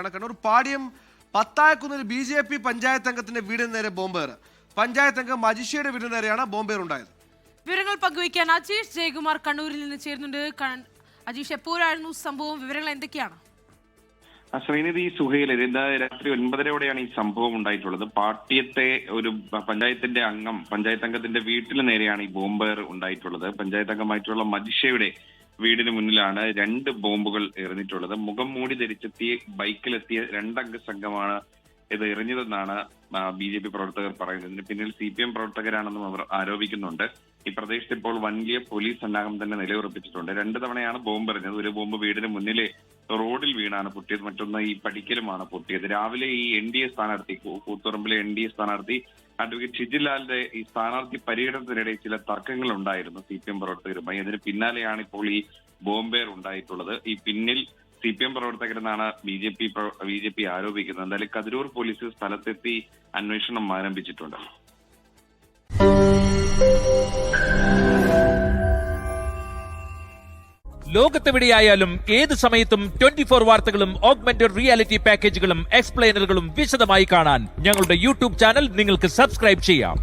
Kannur പാടിയം പത്തായക്കുന്നിൽ BJP panchayat അംഗത്തിന്റെ വീടിന് നേരെ ബോംബേർ. പഞ്ചായത്ത് അംഗം മജിഷയുടെ വീടിന് നേരെയാണ് ബോംബേർ ഉണ്ടായത്. വിവരങ്ങൾ പങ്കുവയ്ക്കാൻ അജീഷ് ജയകുമാർ കണ്ണൂരിൽ നിന്ന് ചേരുന്നുണ്ട്. അജീഷ്, എപ്പോഴായിരുന്നു സംഭവം? വിവരങ്ങൾ എന്തൊക്കെയാണ്? ശ്രീനിധി, സുഹൈൽ, ഇന്ന് രാത്രി 9:30 ഈ സംഭവം ഉണ്ടായിട്ടുള്ളത്. പാട്ടിയത്തെ ഒരു പഞ്ചായത്തിന്റെ അംഗത്തിന്റെ വീട്ടിന് നേരെയാണ് ഈ ബോംബേർ ഉണ്ടായിട്ടുള്ളത്. പഞ്ചായത്ത് അംഗമായിട്ടുള്ള മജിഷയുടെ വീടിന് മുന്നിലാണ് 2 ബോംബുകൾ എറിഞ്ഞിട്ടുള്ളത്. മുഖം മൂടി ധരിച്ചെത്തിയ ബൈക്കിലെത്തിയ 2 അംഗ സംഘമാണ് ഇത് എറിഞ്ഞതെന്നാണ് BJP പ്രവർത്തകർ പറയുന്നത്. ഇതിന് പിന്നിൽ CPM പ്രവർത്തകരാണെന്നും അവർ ആരോപിക്കുന്നുണ്ട്. ഈ പ്രദേശത്ത് ഇപ്പോൾ വലിയ പോലീസ് സന്നാഹം തന്നെ നിലയുറപ്പിച്ചിട്ടുണ്ട്. 2 തവണയാണ് ബോംബ് എറിഞ്ഞത്. ഒരു ബോംബ് വീടിന് മുന്നിലെ റോഡിൽ വീണാണ് പൊട്ടിയത്, മറ്റൊന്ന് ഈ പടിക്കലുമാണ് പൊട്ടിയത്. രാവിലെ ഈ NDA സ്ഥാനാർത്ഥി, കൂത്തുറമ്പിലെ NDA സ്ഥാനാർത്ഥി അഡ്വക്കേറ്റ് ഷിജിലാലിന്റെ ഈ സ്ഥാനാർത്ഥി പര്യടനത്തിനിടെ ചില തർക്കങ്ങൾ ഉണ്ടായിരുന്നു CPM പ്രവർത്തകരുമായി. അതിന് പിന്നാലെയാണ് ഇപ്പോൾ ഈ ബോംബേർ ഉണ്ടായിട്ടുള്ളത്. ഈ പിന്നിൽ CPM പ്രവർത്തകരെന്നാണ് BJP ആരോപിക്കുന്നത്. എന്തായാലും കതിരൂർ പോലീസ് സ്ഥലത്തെത്തി അന്വേഷണം ആരംഭിച്ചിട്ടുണ്ട്. ലോകത്തെവിടെയായാലും ഏത് സമയത്തും 24 വാർത്തകളും ഓഗ്മെന്റഡ് റിയാലിറ്റി പാക്കേജുകളും എക്സ്പ്ലെയിനറുകളും വിശദമായി കാണാൻ ഞങ്ങളുടെ YouTube ചാനൽ നിങ്ങൾക്ക് സബ്സ്ക്രൈബ് ചെയ്യാം.